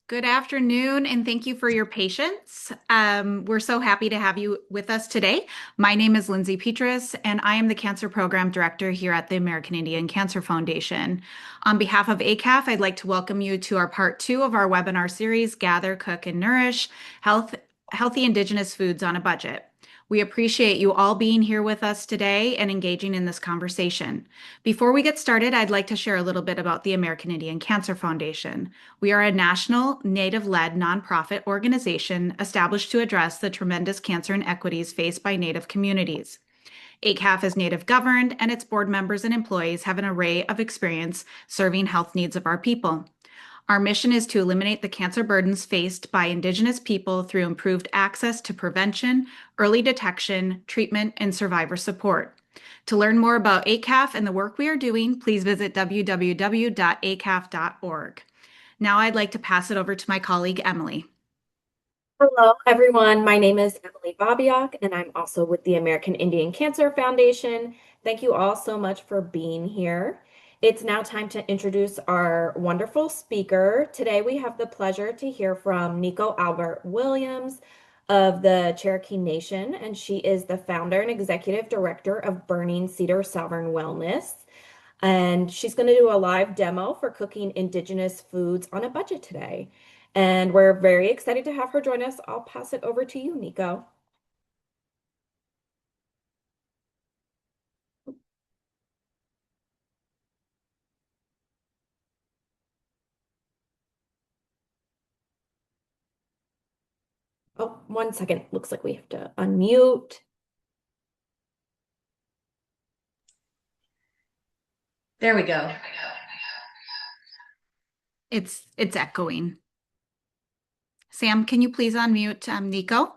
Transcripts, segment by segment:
Good afternoon, and thank you for your patience. We're so happy to have you with us today. My name is Lindsay Petrus, and I am the Cancer Program Director here at the American Indian Cancer Foundation. On behalf of ACAF, I'd like to welcome you to our part two of our webinar series, Gather, Cook, and Nourish, Healthy Indigenous Foods on a Budget. We appreciate you all being here with us today and engaging in this conversation. Before we get started, I'd like to share a little bit about the American Indian Cancer Foundation. We are a national, Native-led nonprofit organization established to address the tremendous cancer inequities faced by Native communities. ACAF is Native governed, and its board members and employees have an array of experience serving health needs of our people. Our mission is to eliminate the cancer burdens faced by Indigenous people through improved access to prevention, early detection, treatment, and survivor support. To learn more about ACAF and the work we are doing, please visit www.acaf.org. Now I'd like to pass it over to my colleague, Emily. Hello, everyone. My name is Emily Babiak, and I'm also with the American Indian Cancer Foundation. Thank you all so much for being here. It's now time to introduce our wonderful speaker. Today, we have the pleasure to hear from Nico Albert Williams of the Cherokee Nation, and she is the founder and executive director of Burning Cedar Sovereign Wellness. And she's going to do a live demo for cooking Indigenous foods on a budget today. And we're very excited to have her join us. I'll pass it over to you, Nico. Oh, 1 second. Looks like we have to unmute. There we go. It's echoing. Sam, can you please unmute Nico?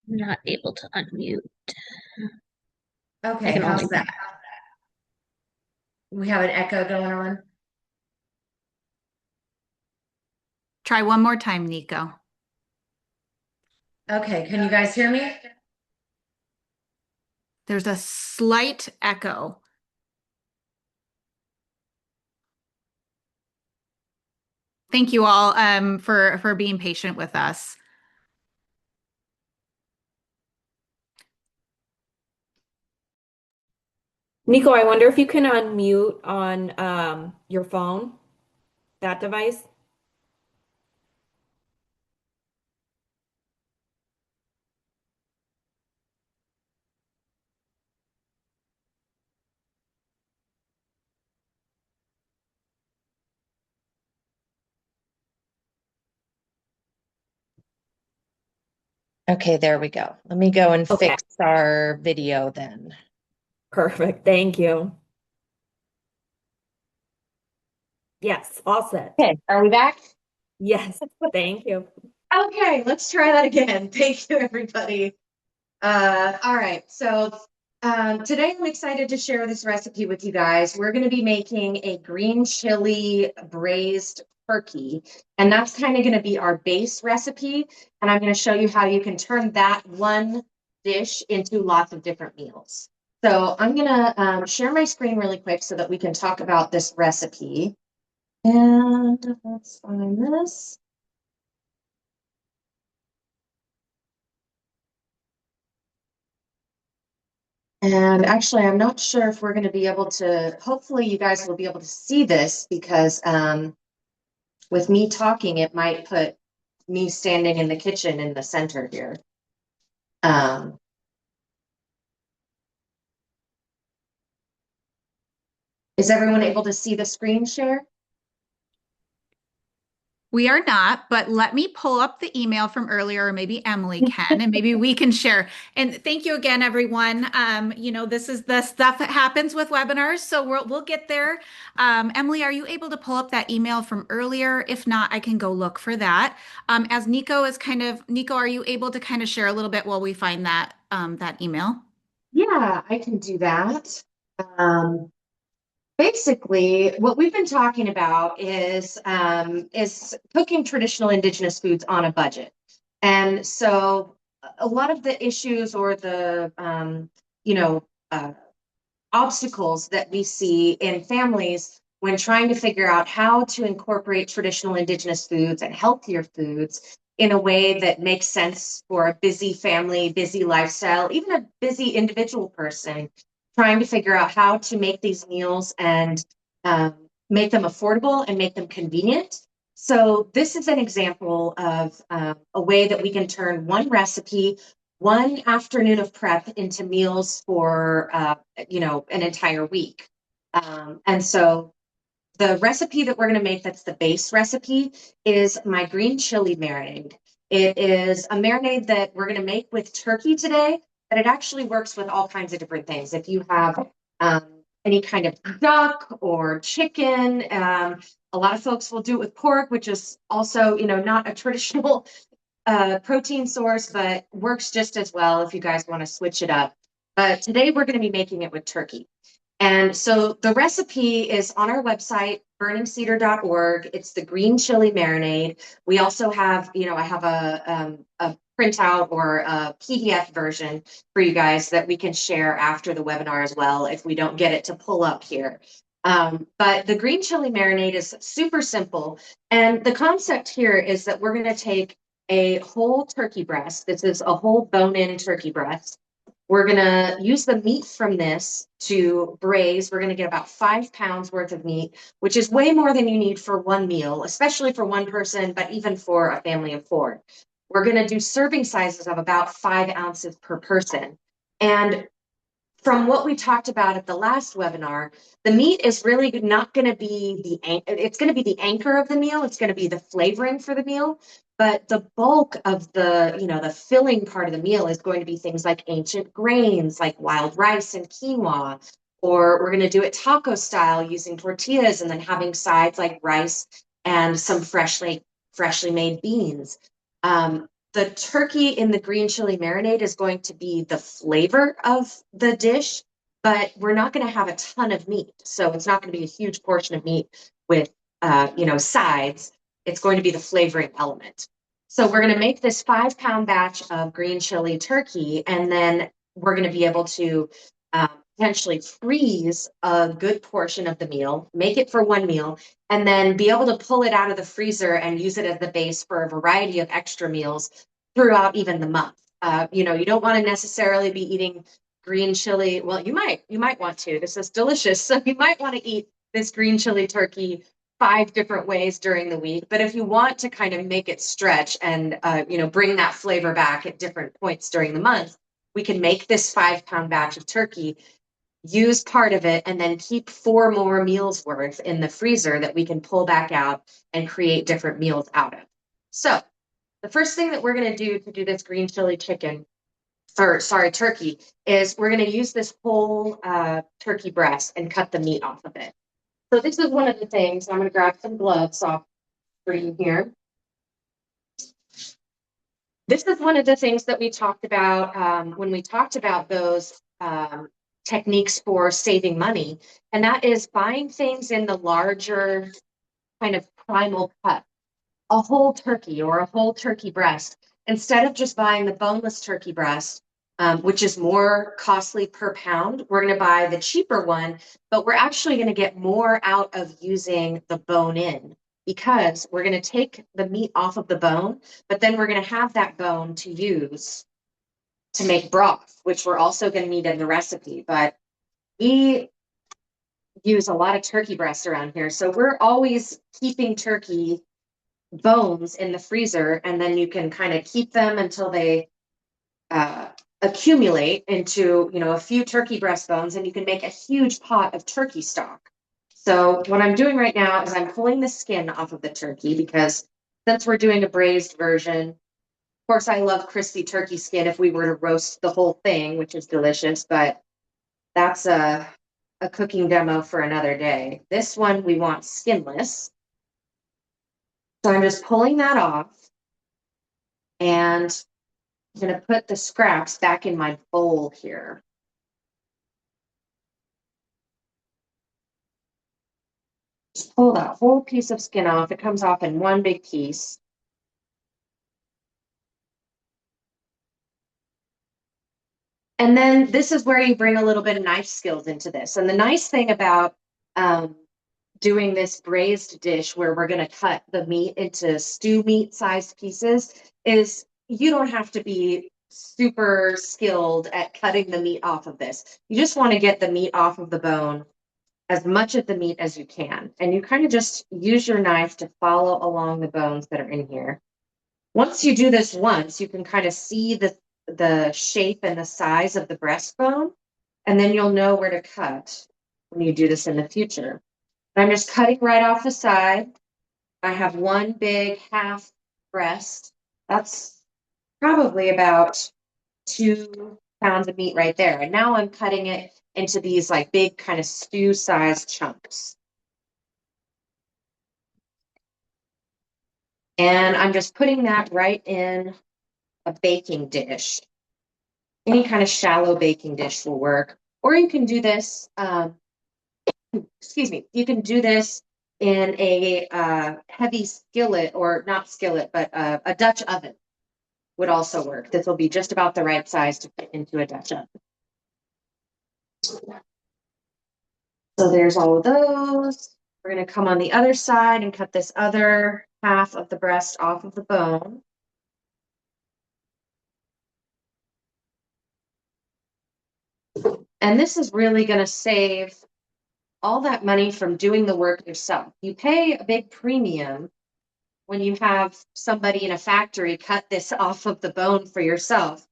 Not able to unmute. Okay, how's that? We have an echo going on. Try one more time, Nico. Okay, can you guys hear me? There's a slight echo. Thank you all for being patient with us. Nico, I wonder if you can unmute on your phone, that device. Okay, there we go. Let me go and Okay, fix our video then. perfect. Thank you. Yes, all set. Okay, are we back? Yes, thank you. Okay, let's try that again. Thank you, everybody. All right, so today I'm excited to share this recipe with you guys. We're going to be making a green chili braised turkey, and that's kind of going to be our base recipe. And I'm going to show you how you can turn that one dish into lots of different meals. So I'm going to share my screen really quick so that we can talk about this recipe. And let's find this. And actually, I'm not sure if we're going to be able to, hopefully you guys will be able to see this because with me talking, it might put me standing in the kitchen in the center here. Is everyone able to see the screen share? We are not, but let me pull up the email from earlier, or maybe Emily can, and maybe we can share. And thank you again, everyone. This is the stuff that happens with webinars, so we'll get there. Emily, are you able to pull up that email from earlier? If not, I can go look for that. As Nico is Nico, are you able to kind of share a little bit while we find that email? Yeah, I can do that. Basically, what we've been talking about is cooking traditional Indigenous foods on a budget. And so a lot of the issues or the obstacles that we see in families when trying to figure out how to incorporate traditional Indigenous foods and healthier foods in a way that makes sense for a busy family, busy lifestyle, even a busy individual person, trying to figure out how to make these meals and make them affordable and make them convenient. So this is an example of a way that we can turn one recipe, one afternoon of prep into meals for, an entire week. And so the recipe that we're going to make, that's the base recipe, is my green chili marinade. It is a marinade that we're going to make with turkey today, but it actually works with all kinds of different things. If you have any kind of duck or chicken, a lot of folks will do it with pork, which is also, not a traditional protein source, but works just as well if you guys want to switch it up. But today we're going to be making it with turkey. And so the recipe is on our website, burningscedar.org. It's the green chili marinade. We also have, I have a printout or a PDF version for you guys that we can share after the webinar as well if we don't get it to pull up here. But the green chili marinade is super simple. And the concept here is that we're going to take a whole turkey breast. This is a whole bone-in turkey breast. We're going to use the meat from this to braise. We're going to get about 5 pounds worth of meat, which is way more than you need for one meal, especially for one person, but even for a family of 4. We're going to do serving sizes of about 5 ounces per person. And from what we talked about at the last webinar, the meat is really not going to be it's going to be the anchor of the meal. It's going to be the flavoring for the meal. But the bulk of the filling part of the meal is going to be things like ancient grains, like wild rice and quinoa, or we're going to do it taco style using tortillas and then having sides like rice and some freshly made beans. The turkey in the green chili marinade is going to be the flavor of the dish, but we're not going to have a ton of meat. So it's not going to be a huge portion of meat with, sides. It's going to be the flavoring element. So we're going to make this 5-pound batch of green chili turkey, and then we're going to be able to potentially freeze a good portion of the meal, make it for one meal, and then be able to pull it out of the freezer and use it as the base for a variety of extra meals throughout even the month. You don't want to necessarily be eating green chili. Well, you might want to. This is delicious. So you might want to eat this green chili turkey 5 different ways during the week. But if you want to kind of make it stretch and, bring that flavor back at different points during the month, we can make this 5-pound batch of turkey, use part of it, and then keep 4 more meals worth in the freezer that we can pull back out and create different meals out of. So the first thing that we're going to do this green chili turkey is we're going to use this whole turkey breast and cut the meat off of it. So this is one of the things. I'm going to grab some gloves off screen here. This is one of the things that we talked about when we talked about those techniques for saving money, and that is buying things in the larger kind of primal cut, a whole turkey or a whole turkey breast, instead of just buying the boneless turkey breast, which is more costly per pound. We're going to buy the cheaper one, but we're actually going to get more out of using the bone in, because we're going to take the meat off of the bone, but then we're going to have that bone to use to make broth, which we're also going to need in the recipe. But we use a lot of turkey breasts around here, so we're always keeping turkey bones in the freezer, and then you can kind of keep them until they accumulate into a few turkey breast bones, and you can make a huge pot of turkey stock. So what I'm doing right now is I'm pulling the skin off of the turkey, because since we're doing a braised version, of course, I love crispy turkey skin if we were to roast the whole thing, which is delicious, but that's a cooking demo for another day. This one we want skinless. So I'm just pulling that off, and I'm going to put the scraps back in my bowl here. Just pull that whole piece of skin off. It comes off in one big piece. And then this is where you bring a little bit of knife skills into this. And the nice thing about um, doing this braised dish where we're going to cut the meat into stew meat sized pieces is you don't have to be super skilled at cutting the meat off of this. You just want to get the meat off of the bone, as much of the meat as you can. And you kind of just use your knife to follow along the bones that are in here. Once you do this once, you can kind of see the shape and the size of the breastbone, and then you'll know where to cut when you do this in the future. I'm just cutting right off the side. I have one big half breast. That's probably about 2 pounds of meat right there. And now I'm cutting it into these like big kind of stew sized chunks. And I'm just putting that right in a baking dish. Any kind of shallow baking dish will work. Or you can do this, excuse me, you can do this in a heavy skillet, or not skillet, but a Dutch oven would also work. This will be just about the right size to fit into a Dutch oven. So there's all of those. We're going to come on the other side and cut this other half of the breast off of the bone. And this is really going to save all that money from doing the work yourself. You pay a big premium when you have somebody in a factory cut this off of the bone for yourself,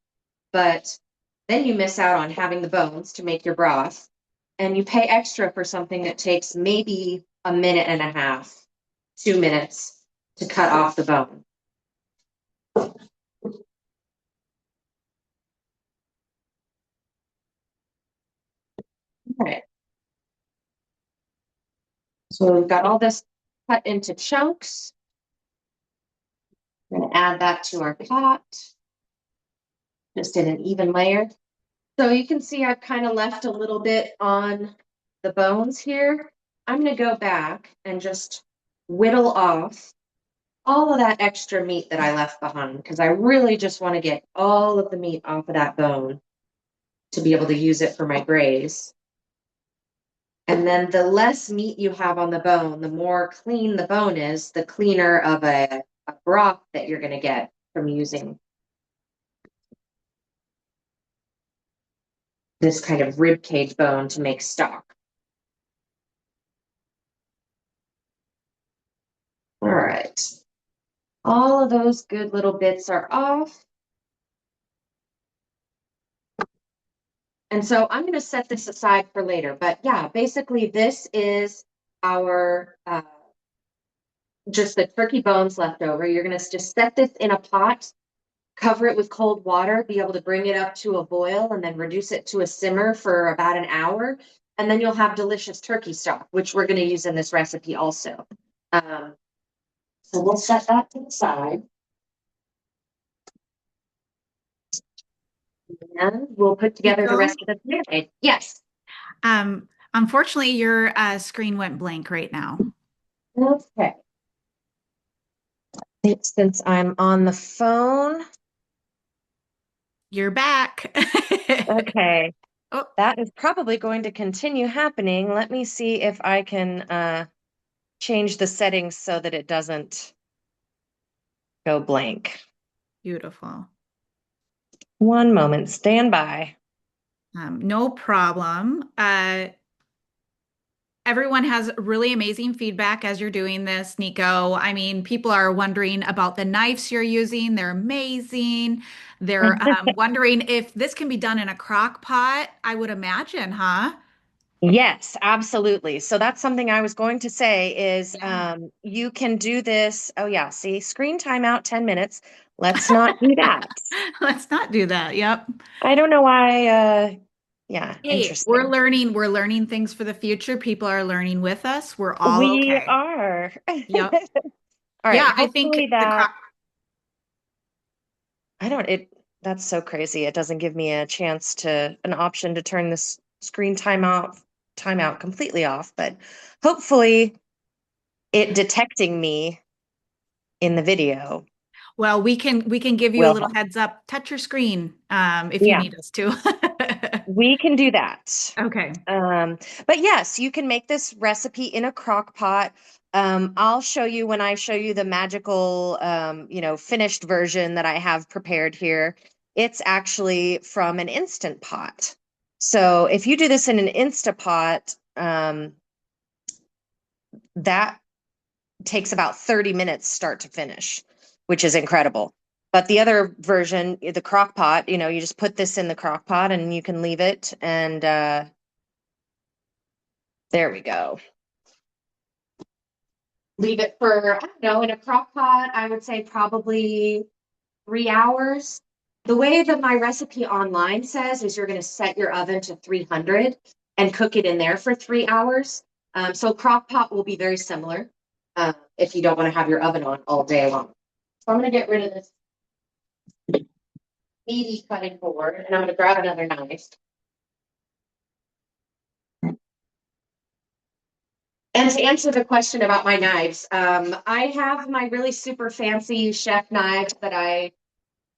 but then you miss out on having the bones to make your broth, and you pay extra for something that takes maybe a minute and a half, 2 minutes to cut off the bone. Okay. So we've got all this cut into chunks. We're going to add that to our pot, just in an even layer. So you can see I've kind of left a little bit on the bones here. I'm going to go back and just whittle off all of that extra meat that I left behind, because I really just want to get all of the meat off of that bone to be able to use it for my braise. And then the less meat you have on the bone, the more clean the bone is, the cleaner of a broth that you're going to get from using this kind of rib cage bone to make stock. All right. All of those good little bits are off. And so I'm going to set this aside for later. But yeah, basically this is our just the turkey bones left over. You're going to just set this in a pot, cover it with cold water, be able to bring it up to a boil, and then reduce it to a simmer for about an hour. And then you'll have delicious turkey stock, which we're going to use in this recipe also. So we'll set that to the side. And we'll put together the Nico? rest of the marinade. Yes. Unfortunately, your screen went blank right now. Okay. Since I'm on the phone. You're back. Okay. Oh, That is probably going to continue happening. Let me see if I can change the settings so that it doesn't go blank. beautiful. One moment, stand by. No problem. Everyone has really amazing feedback as you're doing this, Nico. I mean, people are wondering about the knives you're using. They're amazing. They're wondering if this can be done in a crock pot, I would imagine, huh? Yes, absolutely. So that's something I was going to say is Yeah. you can do this. Oh yeah, see, screen timeout 10 minutes. Let's not do that. Let's not do that. Yep. I don't know why yeah, Hey, interesting. we're learning things for the future. People are learning with us. We're all We okay. are. Yep. All right, Yeah, I think hopefully the that crock. I don't it that's so crazy. It doesn't give me a chance to an option to turn this screen timeout completely off, but hopefully it detecting me in the video Well, we can give you a will little help. heads up. Touch your screen if you Yeah. need us to. We can do that. Okay. But yes, you can make this recipe in a crock pot. I'll show you when I show you the magical, finished version that I have prepared here. It's actually from an Instant Pot. So if you do this in an Instapot, that takes about 30 minutes start to finish, which is incredible. But the other version, the crock pot, you just put this in the crock pot and you can leave it. And there we go. Leave it for, I don't know, in a crock pot, I would say probably 3 hours. The way that my recipe online says is you're going to set your oven to 300 and cook it in there for 3 hours. So crock pot will be very similar if you don't want to have your oven on all day long. So I'm going to get rid of this meaty cutting board and I'm going to grab another knife. And to answer the question about my knives, I have my really super fancy chef knives that I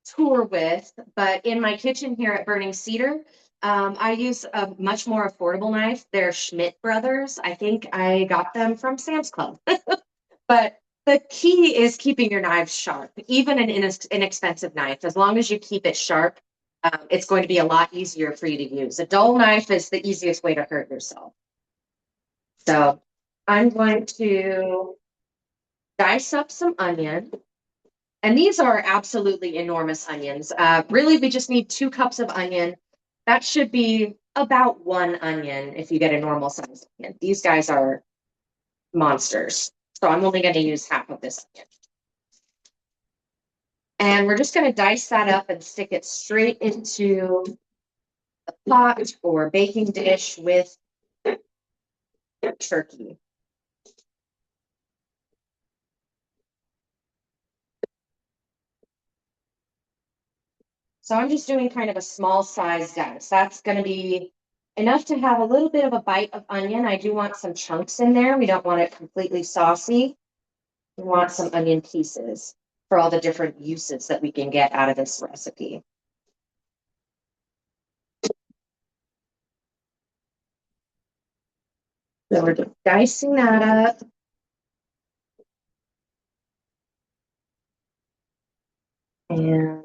tour with, but in my kitchen here at Burning Cedar, I use a much more affordable knife. They're Schmidt Brothers. I think I got them from Sam's Club. But the key is keeping your knives sharp, even an inexpensive knife. As long as you keep it sharp, it's going to be a lot easier for you to use. A dull knife is the easiest way to hurt yourself. So I'm going to dice up some onion. And these are absolutely enormous onions. Really, we just need 2 cups of onion. That should be about 1 onion if you get a normal size onion. These guys are monsters. So I'm only going to use half of this onion. And we're just going to dice that up and stick it straight into a pot or baking dish with turkey. So I'm just doing kind of a small size dice. That's going to be enough to have a little bit of a bite of onion. I do want some chunks in there. We don't want it completely saucy. We want some onion pieces for all the different uses that we can get out of this recipe. So we're just dicing that up. And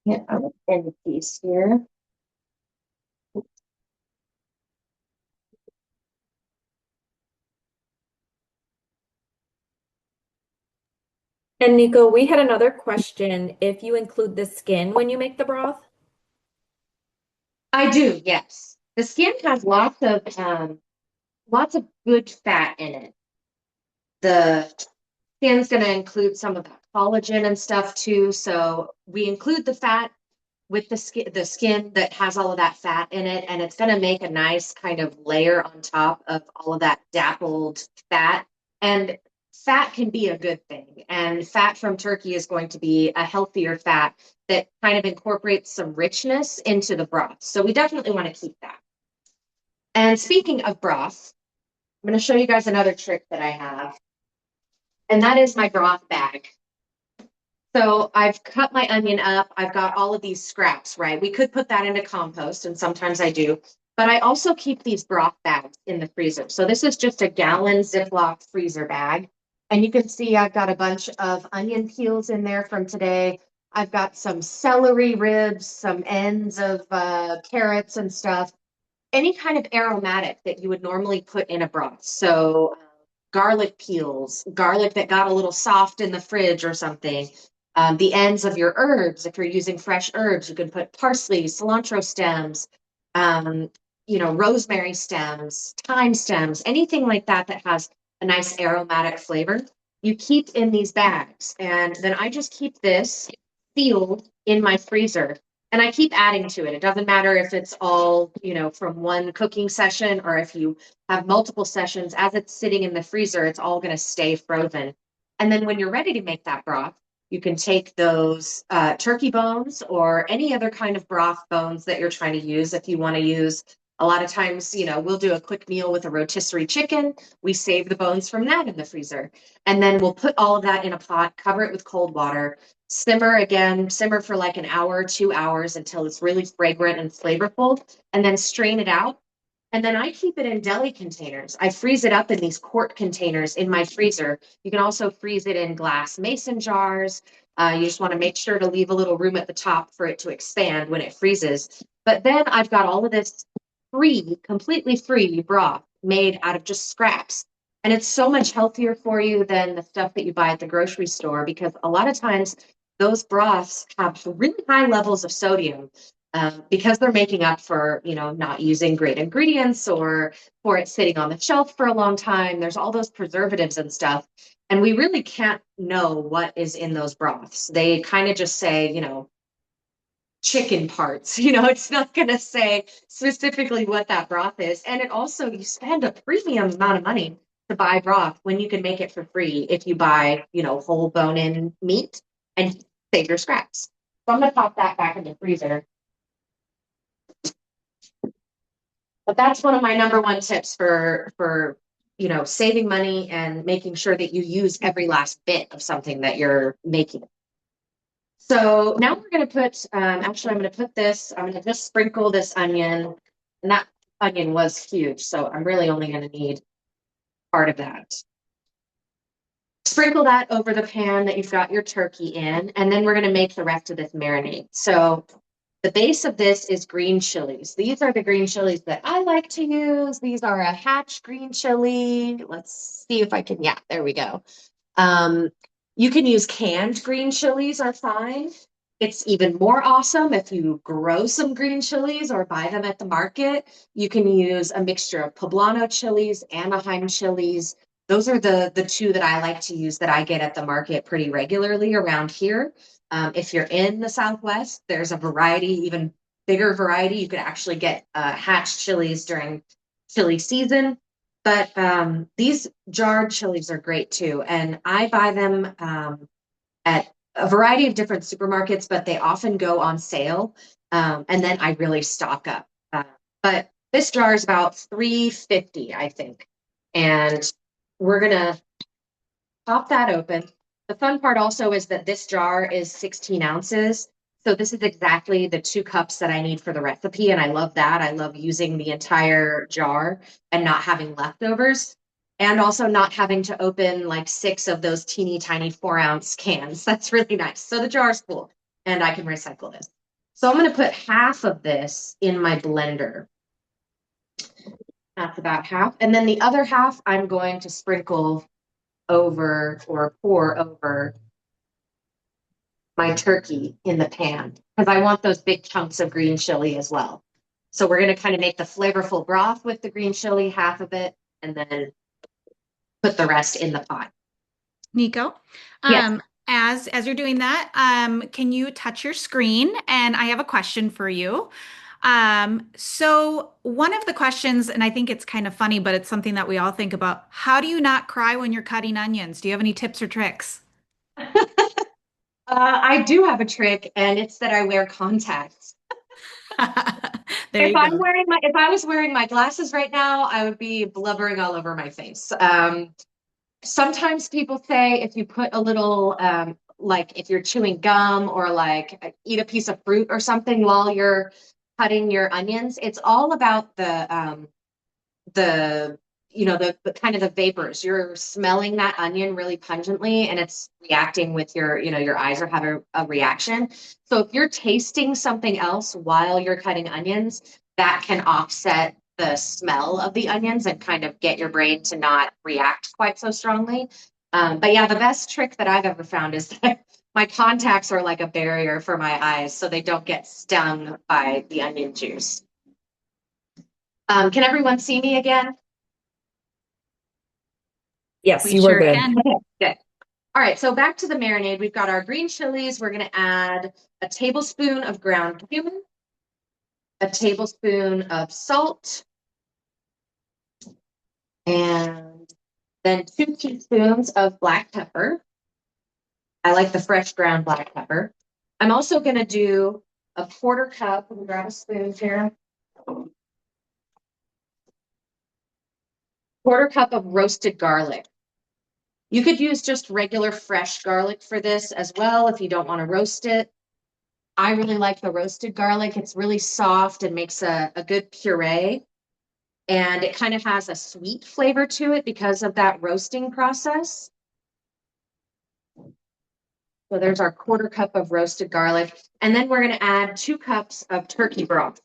get our end piece here. And Nico, we had another question. If you include the skin when you make the broth? I do, yes. The skin has lots of good fat in it. The skin's going to include some of that collagen and stuff too. So we include the fat with the skin that has all of that fat in it, and it's going to make a nice kind of layer on top of all of that dappled fat. And fat can be a good thing, and fat from turkey is going to be a healthier fat that kind of incorporates some richness into the broth. So we definitely want to keep that. And speaking of broth, I'm going to show you guys another trick that I have, and that is my broth bag. So I've cut my onion up. I've got all of these scraps, right? We could put that into compost, and sometimes I do. But I also keep these broth bags in the freezer. So this is just a gallon Ziploc freezer bag. And you can see I've got a bunch of onion peels in there from today. I've got some celery ribs, some ends of carrots and stuff. Any kind of aromatic that you would normally put in a broth. So garlic peels, garlic that got a little soft in the fridge or something. The ends of your herbs, if you're using fresh herbs, you can put parsley, cilantro stems, rosemary stems, thyme stems, anything like that that has a nice aromatic flavor. You keep in these bags, and then I just keep this sealed in my freezer, and I keep adding to it. It doesn't matter if it's all, from one cooking session or if you have multiple sessions. As it's sitting in the freezer, it's all going to stay frozen. And then when you're ready to make that broth, you can take those turkey bones or any other kind of broth bones that you're trying to use. If you want to use, a lot of times, we'll do a quick meal with a rotisserie chicken. We save the bones from that in the freezer. And then we'll put all of that in a pot, cover it with cold water, Simmer again, simmer for like an hour, 2 hours until it's really fragrant and flavorful, and then strain it out. And then I keep it in deli containers. I freeze it up in these quart containers in my freezer. You can also freeze it in glass mason jars. You just want to make sure to leave a little room at the top for it to expand when it freezes. But then I've got all of this free, completely free broth made out of just scraps. And it's so much healthier for you than the stuff that you buy at the grocery store because a lot of times those broths have really high levels of sodium because they're making up for, not using great ingredients or for it sitting on the shelf for a long time. There's all those preservatives and stuff. And we really can't know what is in those broths. They kind of just say, chicken parts. It's not going to say specifically what that broth is. And it also, you spend a premium amount of money to buy broth when you can make it for free if you buy, whole bone-in meat and save your scraps. So I'm going to pop that back in the freezer. But that's one of my number one tips for saving money and making sure that you use every last bit of something that you're making. So now we're going to put, actually, I'm going to put this, I'm going to just sprinkle this onion. And that onion was huge, so I'm really only going to need part of that. Sprinkle that over the pan that you've got your turkey in, and then we're going to make the rest of this marinade. So the base of this is green chilies. These are the green chilies that I like to use. These are a Hatch green chili. Let's see if I can, yeah, there we go. You can use canned green chilies are fine. It's even more awesome if you grow some green chilies or buy them at the market. You can use a mixture of poblano chilies, Anaheim chilies. Those are the two that I like to use that I get at the market pretty regularly around here. If you're in the Southwest, there's a variety, even bigger variety. You could actually get Hatch chilies during chili season. But these jarred chilies are great too. And I buy them at a variety of different supermarkets, but they often go on sale. And then I really stock up. But this jar is about $3.50, I think. And we're going to pop that open. The fun part also is that this jar is 16 ounces. So this is exactly the 2 cups that I need for the recipe. And I love that. I love using the entire jar and not having leftovers. And also not having to open like 6 of those teeny tiny 4-ounce cans. That's really nice. So the jar is cool and I can recycle this. So I'm going to put half of this in my blender. That's about half. And then the other half I'm going to sprinkle over or pour over my turkey in the pan because I want those big chunks of green chili as well. So we're going to kind of make the flavorful broth with the green chili, half of it, and then put the rest in the pot. Nico, Yes. as you're doing that, can you touch your screen? And I have a question for you. So one of the questions, and I think it's kind of funny, but it's something that we all think about. How do you not cry when you're cutting onions? Do you have any tips or tricks? I do have a trick, and it's that I wear contacts. There you go. If I was wearing my glasses right now, I would be blubbering all over my face. Sometimes people say if you put a little, like if you're chewing gum or like eat a piece of fruit or something while you're cutting your onions, it's all about the the kind of the vapors. You're smelling that onion really pungently and it's reacting with your eyes are having a reaction. So if you're tasting something else while you're cutting onions, that can offset the smell of the onions and kind of get your brain to not react quite so strongly. But yeah, the best trick that I've ever found is that my contacts are like a barrier for my eyes so they don't get stung by the onion juice. Can everyone see me again? Yes, We you were sure good. can. Okay, good. All right, so back to the marinade. We've got our green chilies. We're going to add a tablespoon of ground cumin, a tablespoon of salt, and then 2 teaspoons of black pepper. I like the fresh ground black pepper. I'm also going to do a 1/4 cup. Let me grab a spoon here. 1/4 cup of roasted garlic. You could use just regular fresh garlic for this as well if you don't want to roast it. I really like the roasted garlic. It's really soft and makes a good puree. And it kind of has a sweet flavor to it because of that roasting process. So there's our 1/4 cup of roasted garlic. And then we're going to add 2 cups of turkey broth.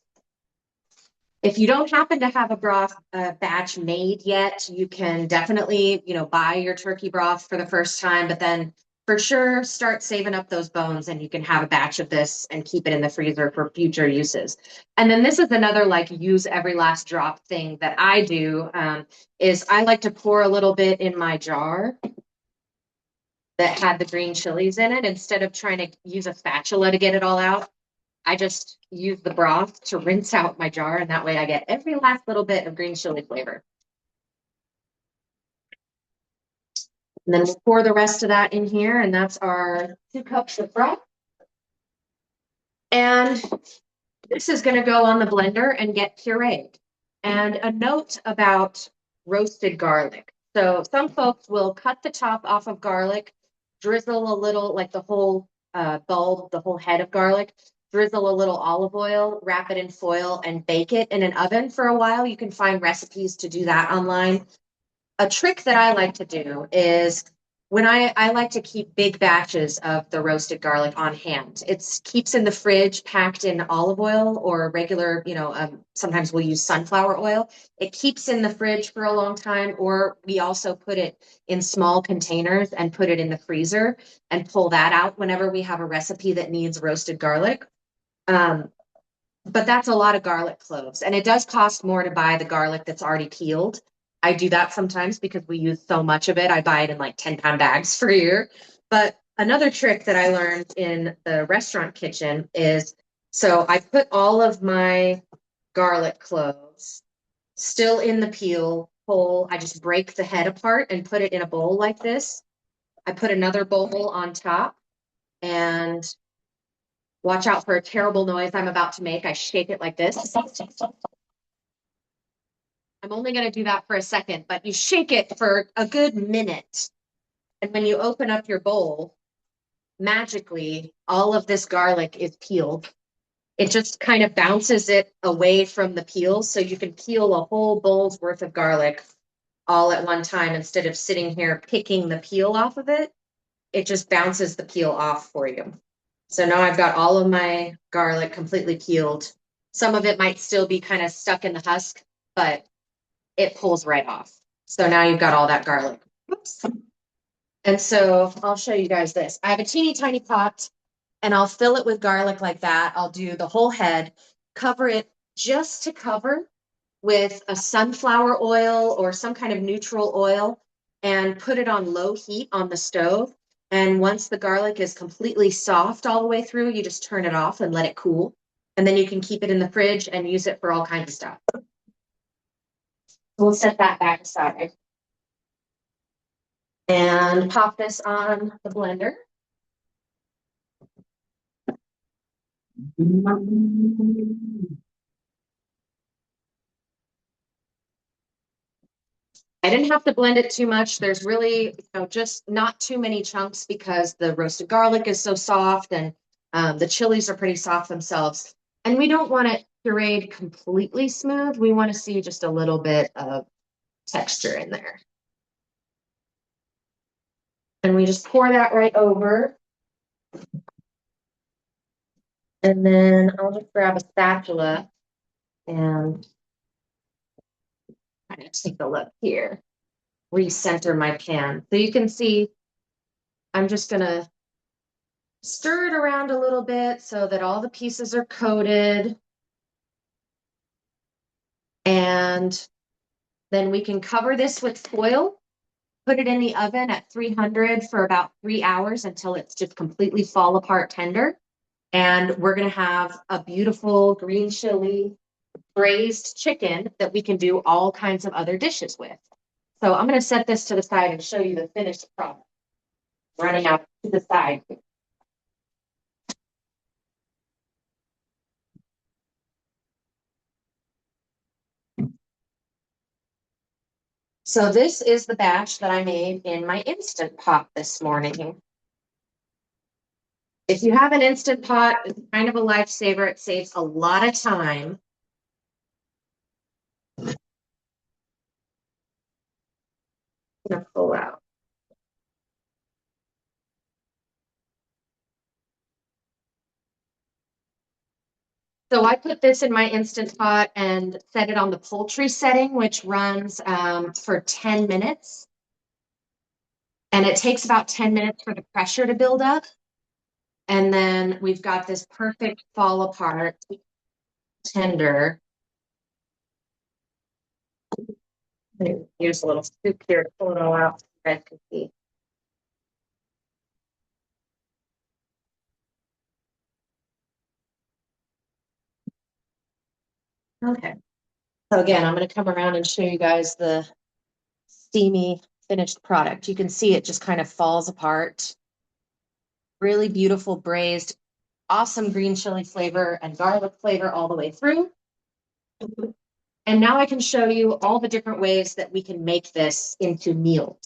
If you don't happen to have a broth batch made yet, you can definitely, buy your turkey broth for the first time, but then for sure start saving up those bones and you can have a batch of this and keep it in the freezer for future uses. And then this is another like use every last drop thing that I do is I like to pour a little bit in my jar that had the green chilies in it instead of trying to use a spatula to get it all out. I just use the broth to rinse out my jar, and that way I get every last little bit of green chili flavor. And then we'll pour the rest of that in here, and that's our 2 cups of broth. And this is going to go on the blender and get pureed. And a note about roasted garlic. So some folks will cut the top off of garlic, drizzle a little, like the whole bulb, the whole head of garlic, drizzle a little olive oil, wrap it in foil, and bake it in an oven for a while. You can find recipes to do that online. A trick that I like to do is when I like to keep big batches of the roasted garlic on hand. It keeps in the fridge packed in olive oil or regular, sometimes we'll use sunflower oil. It keeps in the fridge for a long time, or we also put it in small containers and put it in the freezer and pull that out whenever we have a recipe that needs roasted garlic. But that's a lot of garlic cloves, and it does cost more to buy the garlic that's already peeled. I do that sometimes because we use so much of it. I buy it in like 10-pound bags for a year. But another trick that I learned in the restaurant kitchen is, so I put all of my garlic cloves still in the peel whole. I just break the head apart and put it in a bowl like this. I put another bowl on top, and watch out for a terrible noise I'm about to make. I shake it like this. I'm only going to do that for a second, but you shake it for a good minute. And when you open up your bowl, magically, all of this garlic is peeled. It just kind of bounces it away from the peel. So you can peel a whole bowl's worth of garlic all at one time instead of sitting here picking the peel off of it. It just bounces the peel off for you. So now I've got all of my garlic completely peeled. Some of it might still be kind of stuck in the husk, but it pulls right off. So now you've got all that garlic. Oops. And so I'll show you guys this. I have a teeny tiny pot and I'll fill it with garlic like that. I'll do the whole head, cover it just to cover with a sunflower oil or some kind of neutral oil and put it on low heat on the stove. And once the garlic is completely soft all the way through, you just turn it off and let it cool. And then you can keep it in the fridge and use it for all kinds of stuff. We'll set that back aside. And pop this on the blender. I didn't have to blend it too much. There's really, just not too many chunks because the roasted garlic is so soft and the chilies are pretty soft themselves. And we don't want it pureed completely smooth. We want to see just a little bit of texture in there. And we just pour that right over. And then I'll just grab a spatula and kind of take a look here. Recenter my pan. So you can see I'm just going to stir it around a little bit so that all the pieces are coated. And then we can cover this with foil, put it in the oven at 300 for about 3 hours until it's just completely fall apart tender. And we're going to have a beautiful green chili braised chicken that we can do all kinds of other dishes with. So I'm going to set this to the side and show you the finished product. Running out to the side. So this is the batch that I made in my Instant Pot this morning. If you have an Instant Pot, it's kind of a lifesaver. It saves a lot of time. I'm gonna pull out. So I put this in my Instant Pot and set it on the poultry setting, which runs for 10 minutes. And it takes about 10 minutes for the pressure to build up. And then we've got this perfect fall apart tender. Use a little scoop here to pull it all out so you guys can see. Okay. So again, I'm going to come around and show you guys the steamy finished product. You can see it just kind of falls apart. Really beautiful braised, awesome green chili flavor and garlic flavor all the way through. And now I can show you all the different ways that we can make this into meals.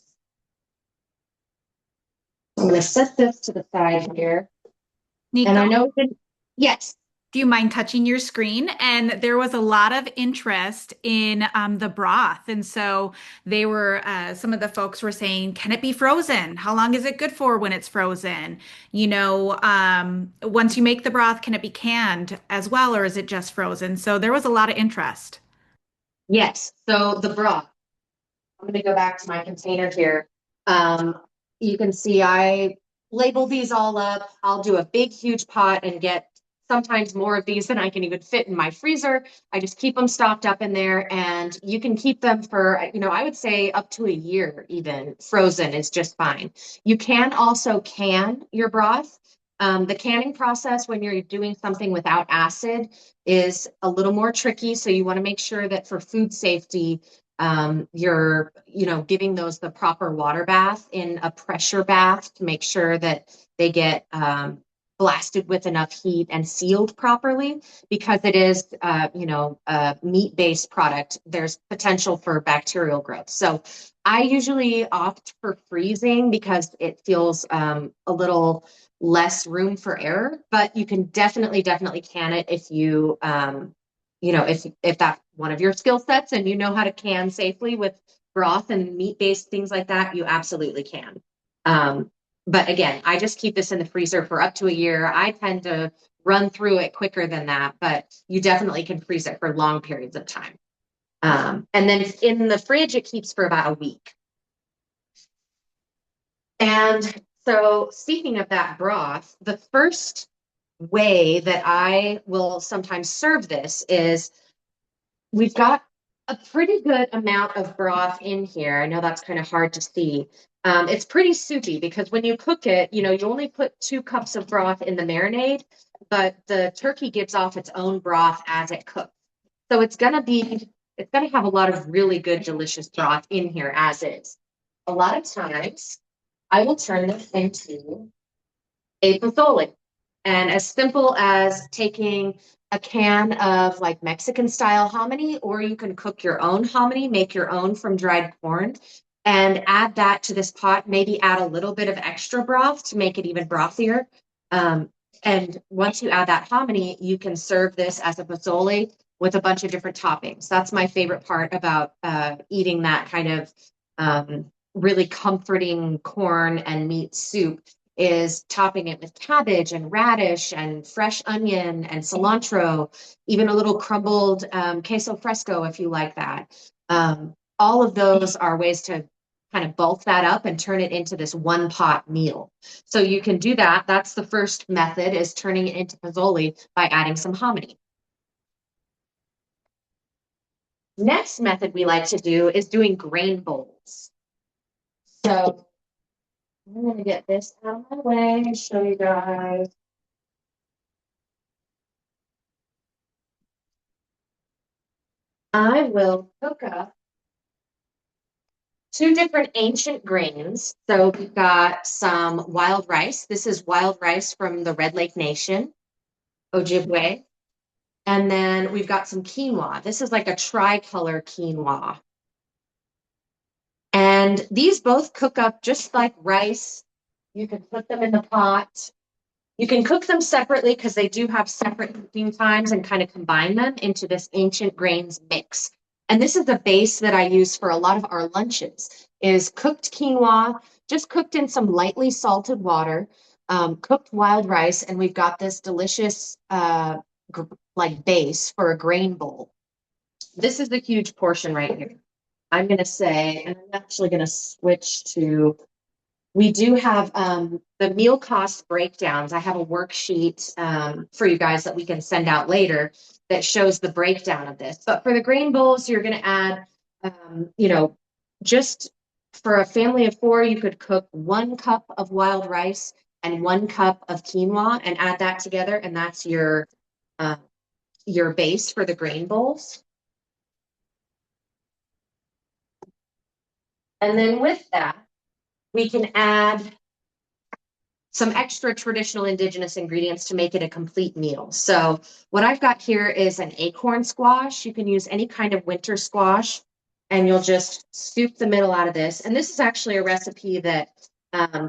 I'm going to set this to the side here. And I Nico, know that, yes. do you mind touching your screen? And there was a lot of interest in the broth. And so they were, some of the folks were saying, can it be frozen? How long is it good for when it's frozen? Once you make the broth, can it be canned as well, or is it just frozen? So there was a lot of interest. Yes. So the broth. I'm going to go back to my container here. Um, you can see I label these all up. I'll do a big, huge pot and get sometimes more of these than I can even fit in my freezer. I just keep them stocked up in there, and you can keep them for, I would say up to a year even. Frozen is just fine. You can also can your broth. The canning process when you're doing something without acid is a little more tricky. So you want to make sure that for food safety, you're, giving those the proper water bath in a pressure bath to make sure that they get blasted with enough heat and sealed properly, because it is, a meat-based product. There's potential for bacterial growth. So I usually opt for freezing because it feels a little less room for error, but you can definitely can it if you, if that's one of your skill sets and you know how to can safely with broth and meat-based things like that, you absolutely can. But again, I just keep this in the freezer for up to a year. I tend to run through it quicker than that, but you definitely can freeze it for long periods of time. And then in the fridge, it keeps for about a week. And so speaking of that broth, the first way that I will sometimes serve this is we've got a pretty good amount of broth in here. I know that's kind of hard to see. It's pretty soupy because when you cook it, you only put 2 cups of broth in the marinade, but the turkey gives off its own broth as it cooks. So it's gonna have a lot of really good, delicious broth in here as is. A lot of times I will turn this into a pozole. And as simple as taking a can of like Mexican style hominy, or you can cook your own hominy, make your own from dried corn, and add that to this pot, maybe add a little bit of extra broth to make it even brothier. And once you add that hominy, you can serve this as a pozole with a bunch of different toppings. That's my favorite part about eating that kind of really comforting corn and meat soup, is topping it with cabbage and radish and fresh onion and cilantro, even a little crumbled queso fresco if you like that. All of those are ways to kind of bulk that up and turn it into this one pot meal. So you can do that. That's the first method, is turning it into pozole by adding some hominy. Next method we like to do is doing grain bowls. So I'm going to get this out of my way and show you guys. I will cook up 2 different ancient grains. So we've got some wild rice. This is wild rice from the Red Lake Nation, Ojibwe. And then we've got some quinoa. This is like a tricolor quinoa. And these both cook up just like rice. You can put them in the pot. You can cook them separately because they do have separate cooking times, and kind of combine them into this ancient grains mix. And this is the base that I use for a lot of our lunches, is cooked quinoa, just cooked in some lightly salted water, cooked wild rice, and we've got this delicious like base for a grain bowl. This is the huge portion right here. I'm going to say, and I'm actually going to switch to, we do have the meal cost breakdowns. I have a worksheet for you guys that we can send out later that shows the breakdown of this. But for the grain bowls, you're going to add, just for a family of 4, you could cook 1 cup of wild rice and 1 cup of quinoa and add that together. And that's your base for the grain bowls. And then with that, we can add some extra traditional indigenous ingredients to make it a complete meal. So what I've got here is an acorn squash. You can use any kind of winter squash, and you'll just scoop the middle out of this. And this is actually a recipe that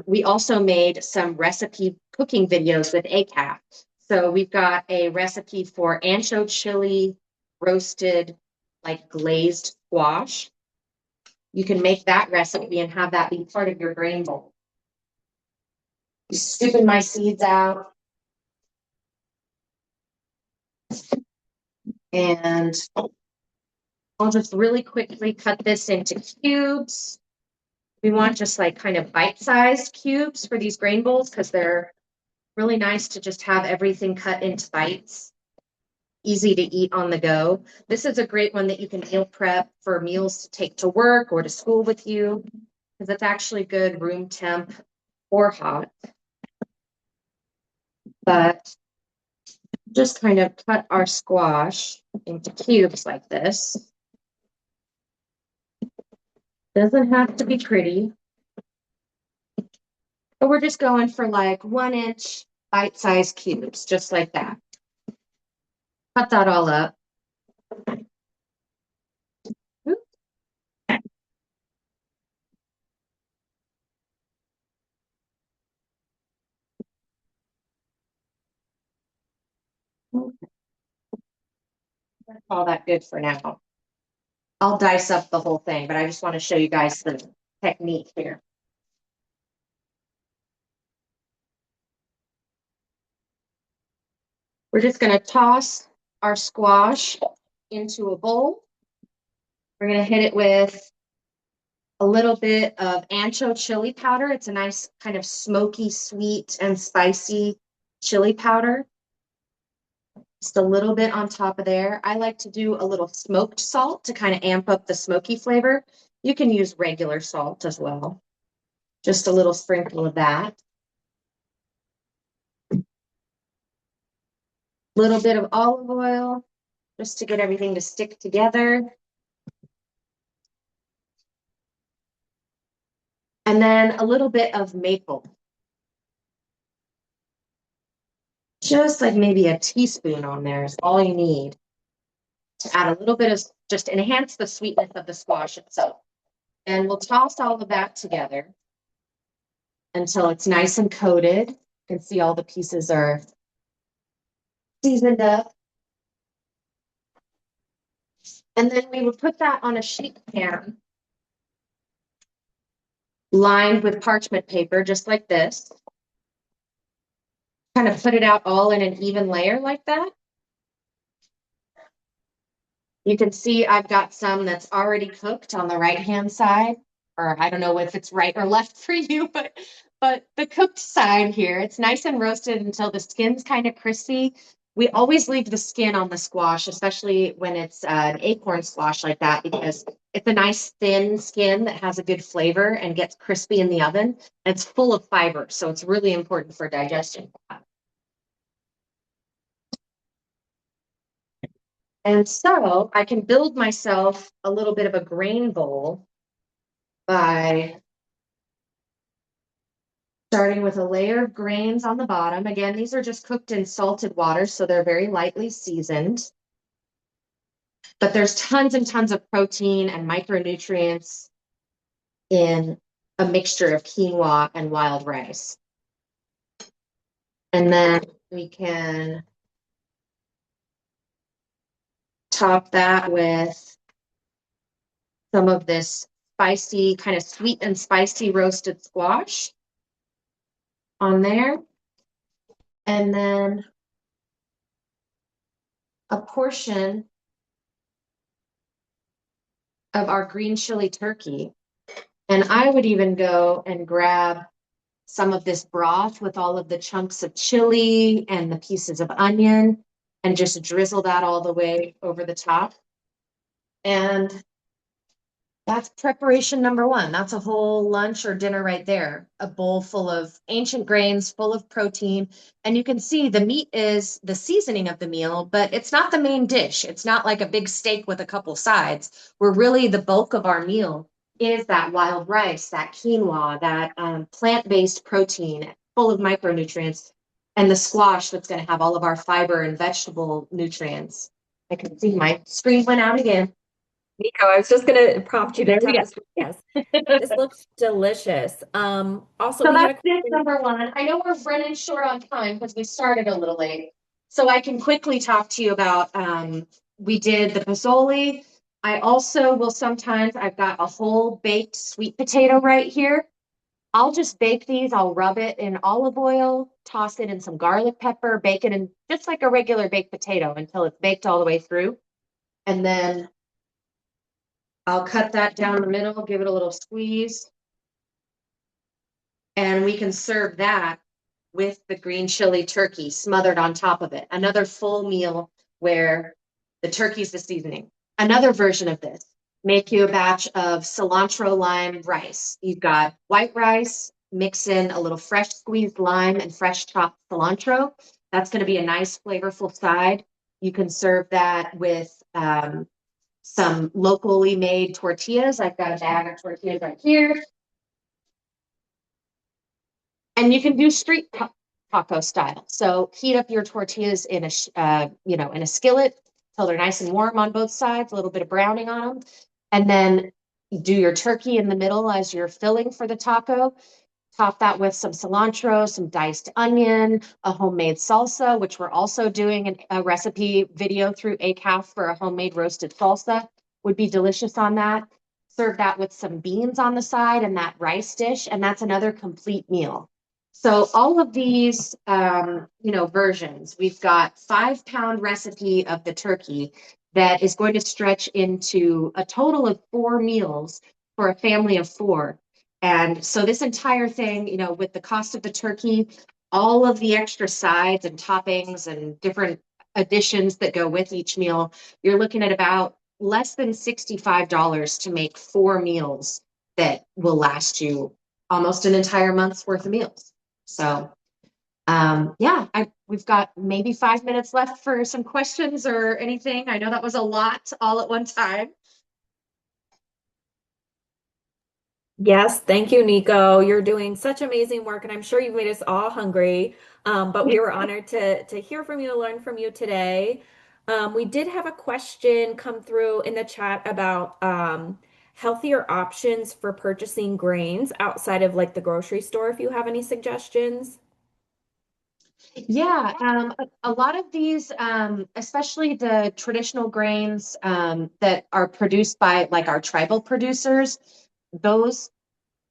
we also made some recipe cooking videos with ACAF. So we've got a recipe for ancho chili roasted, like glazed squash. You can make that recipe and have that be part of your grain bowl. Scooping my seeds out. And I'll just really quickly cut this into cubes. We want just like kind of bite-sized cubes for these grain bowls because they're really nice to just have everything cut into bites. Easy to eat on the go. This is a great one that you can meal prep for meals to take to work or to school with you, because it's actually good room temp or hot. But just kind of cut our squash into cubes like this. Doesn't have to be pretty. But we're just going for like 1-inch bite-sized cubes, just like that. Cut that all up. That's all that good for now. I'll dice up the whole thing, but I just want to show you guys the technique here. We're just going to toss our squash into a bowl. We're going to hit it with a little bit of ancho chili powder. It's a nice kind of smoky, sweet, and spicy chili powder. Just a little bit on top of there. I like to do a little smoked salt to kind of amp up the smoky flavor. You can use regular salt as well. Just a little sprinkle of that. Little bit of olive oil just to get everything to stick together. And then a little bit of maple. Just like maybe a teaspoon on there is all you need to add a little bit of, just enhance the sweetness of the squash itself. And we'll toss all of that together until it's nice and coated. You can see all the pieces are seasoned up. And then we would put that on a sheet pan lined with parchment paper, just like this. Kind of put it out all in an even layer like that. You can see I've got some that's already cooked on the right-hand side, or I don't know if it's right or left for you, but the cooked side here, it's nice and roasted until the skin's kind of crispy. We always leave the skin on the squash, especially when it's an acorn squash like that, because it's a nice thin skin that has a good flavor and gets crispy in the oven. And it's full of fiber, so it's really important for digestion. And so I can build myself a little bit of a grain bowl by starting with a layer of grains on the bottom. Again, these are just cooked in salted water, so they're very lightly seasoned. But there's tons and tons of protein and micronutrients in a mixture of quinoa and wild rice. And then we can top that with some of this spicy, kind of sweet and spicy roasted squash on there. And then a portion of our green chili turkey. And I would even go and grab some of this broth with all of the chunks of chili and the pieces of onion and just drizzle that all the way over the top. And that's preparation number one. That's a whole lunch or dinner right there. A bowl full of ancient grains, full of protein. And you can see the meat is the seasoning of the meal, but it's not the main dish. It's not like a big steak with a couple sides. Where really the bulk of our meal is that wild rice, that quinoa, that plant-based protein full of micronutrients, and the squash that's going to have all of our fiber and vegetable nutrients. I can see my screen went out again. Nico, I was just going to prompt you to There we tap go. this. Yes, this looks delicious. Also, So we had a that's dish question. number one. I know we're running short on time because we started a little late. So I can quickly talk to you about, we did the pozole. I also will sometimes, I've got a whole baked sweet potato right here. I'll just bake these. I'll rub it in olive oil, toss it in some garlic pepper, bake it in just like a regular baked potato until it's baked all the way through. And then I'll cut that down the middle, give it a little squeeze. And we can serve that with the green chili turkey smothered on top of it. Another full meal where the turkey's the seasoning. Another version of this, make you a batch of cilantro lime rice. You've got white rice, mix in a little fresh squeezed lime and fresh chopped cilantro. That's going to be a nice flavorful side. You can serve that with some locally made tortillas. I've got a bag of tortillas right here. And you can do street taco style. So heat up your tortillas in in a skillet till they're nice and warm on both sides, a little bit of browning on them. And then do your turkey in the middle as your filling for the taco. Top that with some cilantro, some diced onion, a homemade salsa, which we're also doing a recipe video through ACAF for a homemade roasted salsa. Would be delicious on that. Serve that with some beans on the side and that rice dish, and that's another complete meal. So all of these, versions, we've got 5-pound recipe of the turkey that is going to stretch into a total of 4 meals for a family of 4. And so this entire thing, with the cost of the turkey, all of the extra sides and toppings and different additions that go with each meal, you're looking at about less than $65 to make 4 meals that will last you almost an entire month's worth of meals. So, we've got maybe 5 minutes left for some questions or anything. I know that was a lot all at one time. Yes, thank you, Nico. You're doing such amazing work, and I'm sure you've made us all hungry. But we were honored to hear from you, learn from you today. We did have a question come through in the chat about healthier options for purchasing grains outside of like the grocery store, if you have any suggestions. Yeah, a lot of these, especially the traditional grains that are produced by like our tribal producers, those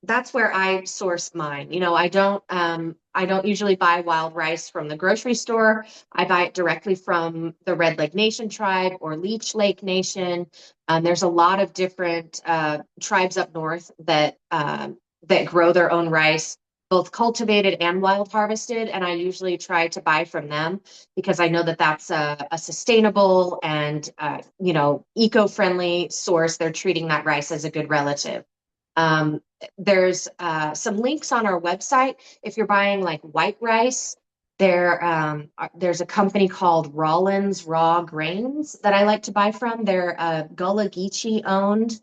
that's where I source mine. I don't usually buy wild rice from the grocery store. I buy it directly from the Red Lake Nation tribe or Leech Lake Nation. There's a lot of different tribes up north that grow their own rice, both cultivated and wild harvested. And I usually try to buy from them because I know that that's a sustainable and eco-friendly source. They're treating that rice as a good relative. There's some links on our website. If you're buying like white rice, there's a company called Rollins Raw Grains that I like to buy from. They're a Gullah Geechee owned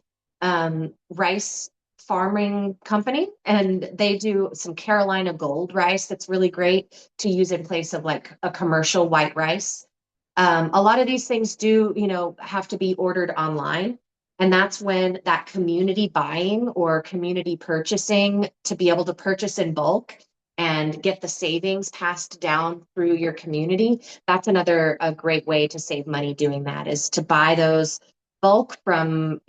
rice farming company, and they do some Carolina Gold rice that's really great to use in place of like a commercial white rice. A lot of these things do, have to be ordered online. And that's when that community buying or community purchasing to be able to purchase in bulk and get the savings passed down through your community. That's another a great way to save money doing that is to buy those bulk from,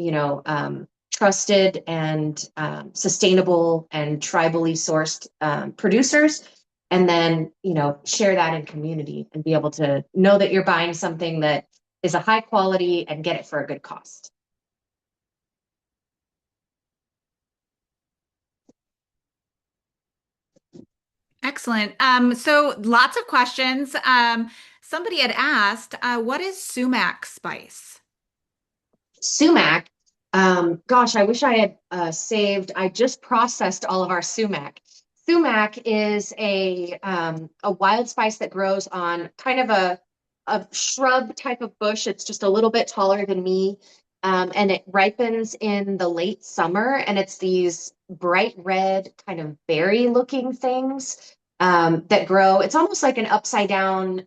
trusted and sustainable and tribally sourced producers, and then, share that in community and be able to know that you're buying something that is a high quality and get it for a good cost. Excellent. So lots of questions. Somebody had asked, what is sumac spice? Sumac, gosh, I wish I had saved. I just processed all of our sumac. Sumac is a wild spice that grows on kind of a shrub type of bush. It's just a little bit taller than me. And it ripens in the late summer, and it's these bright red kind of berry looking things that grow. It's almost like an upside down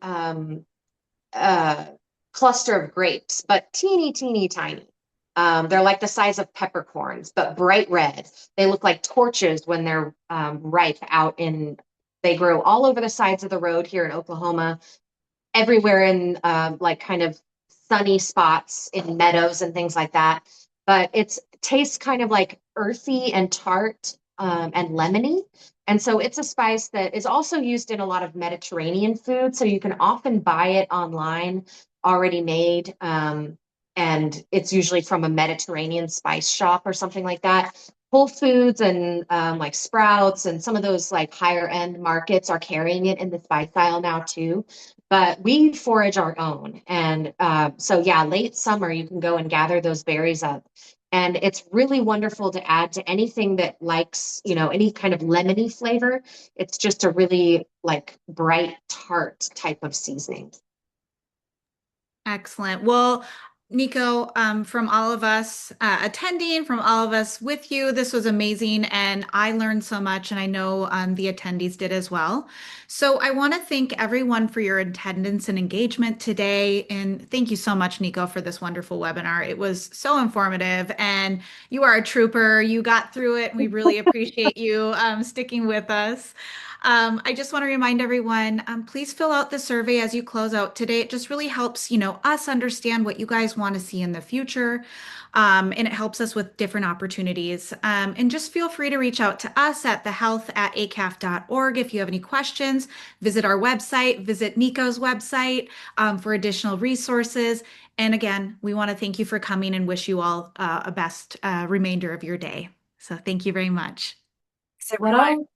uh, cluster of grapes, but teeny, teeny, tiny. They're like the size of peppercorns, but bright red. They look like torches when they're ripe out in, they grow all over the sides of the road here in Oklahoma, everywhere in like kind of sunny spots in meadows and things like that. But it's tastes kind of like earthy and tart and lemony. And so it's a spice that is also used in a lot of Mediterranean food. So you can often buy it online already made. And it's usually from a Mediterranean spice shop or something like that. Whole Foods and like Sprouts and some of those like higher end markets are carrying it in the spice aisle now too. But we forage our own. And so, yeah, late summer, you can go and gather those berries up. And it's really wonderful to add to anything that likes, any kind of lemony flavor. It's just a really like bright, tart type of seasoning. Excellent. Well, Nico, from all of us attending, from all of us with you, this was amazing. And I learned so much, and I know the attendees did as well. So I want to thank everyone for your attendance and engagement today. And thank you so much, Nico, for this wonderful webinar. It was so informative, and you are a trooper. You got through it, and we really appreciate you sticking with us. I just want to remind everyone, please fill out the survey as you close out today. It just really helps, us understand what you guys want to see in the future. And it helps us with different opportunities. And just feel free to reach out to us at thehealth@acaf.org if you have any questions. Visit our website, visit Nico's website for additional resources. And again, we want to thank you for coming and wish you all a best remainder of your day. So thank you very much. So, everyone.